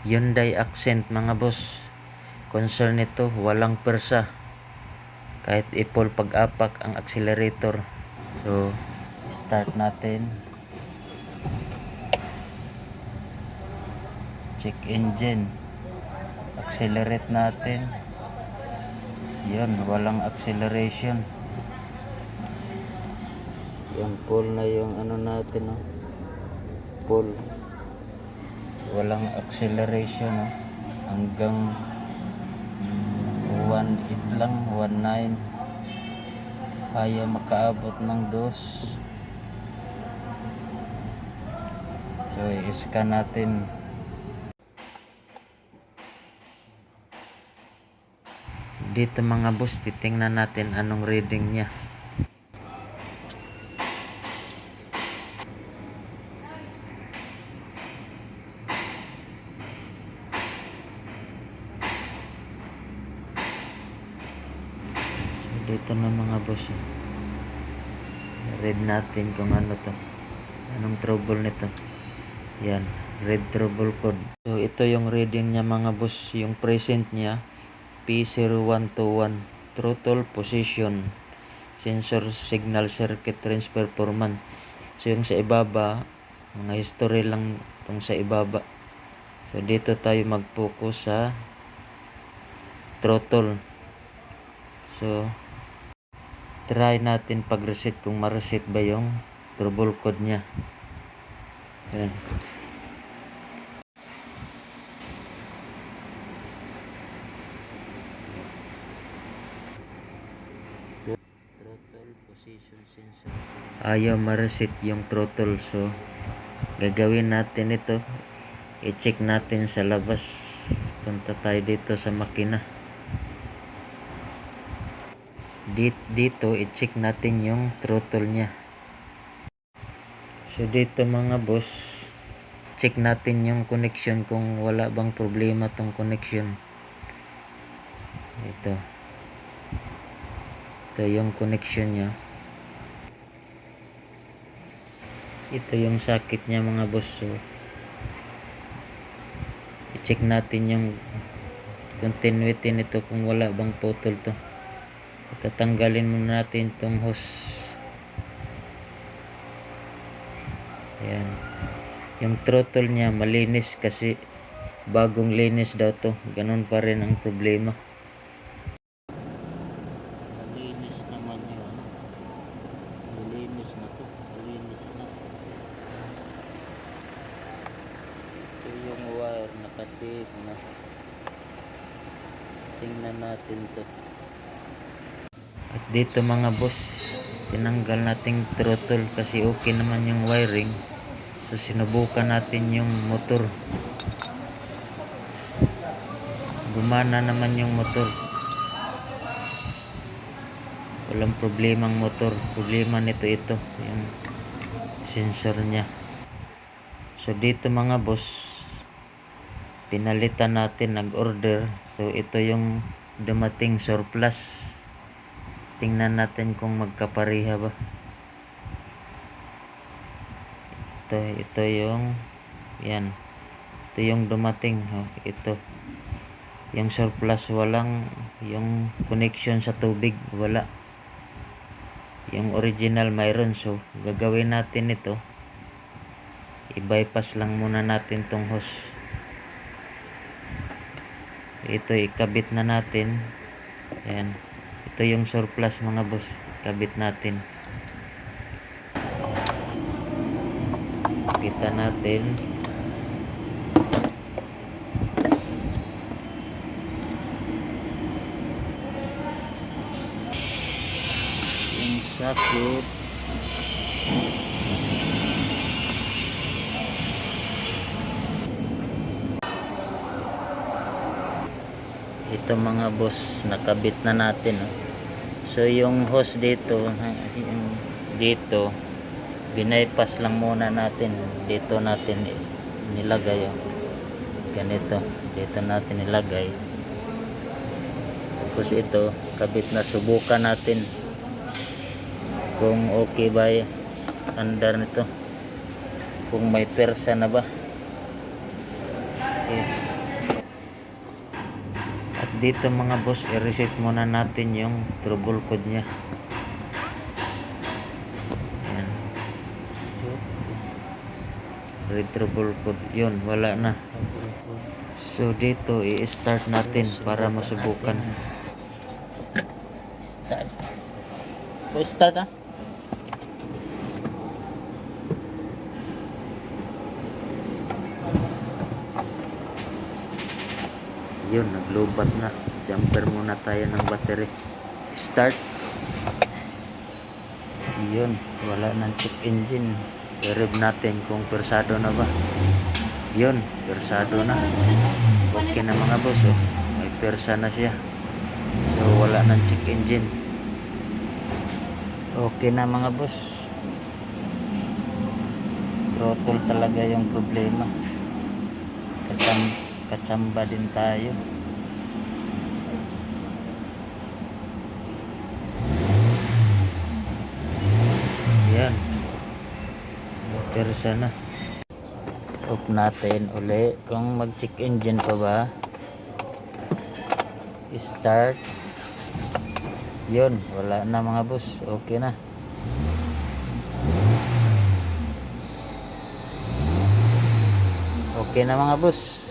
Hyundai Accent mga boss. Concern nito, walang persa. Kahit ipol pag-apak ang accelerator. So, start natin. Check engine. Accelerate natin. Yan, walang acceleration. Yung pull na yung ano natin, no? Pull. Walang acceleration, no? Hanggang 1.8 lang, 1.9. Kaya makaabot ng 2. So, i-scan natin. Dito mga boss, titingnan natin anong reading niya. So, dito na mga boss. Read natin kung ano to. Anong trouble nito. Yan, read trouble code. So, ito yung reading niya mga boss. Yung present niya, P0121. Throttle position. Sensor signal circuit range performance. So, yung sa ibaba, mga history lang itong sa ibaba. So, dito tayo mag-focus sa throttle. So, try natin pag-reset kung ma-reset ba yung trouble code niya. Ayan. Throttle position sensor. Ayaw ma-reset yung throttle. So, gagawin natin ito. I-check natin sa labas. Punta tayo dito sa makina. Dito, i-check natin yung throttle niya. So, dito mga boss, check natin yung connection kung wala bang problema tong connection. Ito yung connection niya. Ito yung socket niya mga boss. So, i-check natin yung continuity nito kung wala bang putol to. Tatanggalin muna natin tong hose. Ayan. Yung throttle niya malinis kasi bagong linis daw to. Ganun pa rin ang problema. Malinis naman yun. Malinis na to. Malinis na. Ito yung wire nakatip na. Tingnan natin to. At dito mga boss, tinanggal nating throttle kasi okay naman yung wiring. So sinubukan natin yung motor. Gumana naman yung motor. Walang problemang motor. Problema nito ito, yung sensor niya. So dito mga boss, pinalitan natin, nag-order. So ito yung dumating surplus. Tingnan natin kung magkapareha ba. Ito yung yan. Ito yung dumating. Ito. Yung surplus walang, yung connection sa tubig wala. Yung original mayroon. So gagawin natin ito. I-bypass lang muna natin tong hose. Ito ikabit na natin. Ayan. Ito yung surplus mga boss. Kabit natin. Kita natin. Yung sakit. Ito mga boss, nakabit na natin. So yung hose dito, binaypass lang muna natin. Dito natin nilagay. Ganito, dito natin nilagay. Tapos ito, kabit na, subukan natin kung okay ba under nito, kung may persa na ba. Okay. dito mga boss, i-reset muna natin yung trouble code niya. Ayan. Read trouble code. Yun, wala na. So dito, i-start natin para masubukan. Start. Start ah. Yun, naglobat na. Jumper muna tayo ng battery. Start. Yun, wala nang check engine. I-rev natin kung persado na ba. Yun, persado na. Okay na mga boss, oh. May persa na siya. So wala nang check engine. Okay na mga boss. Throttle talaga yung problema. Kachamba din tayo. Yan. Persa na. Off natin uli kung mag check engine pa ba. Start. Yun, wala na mga boss. Okay na. Okay na mga boss.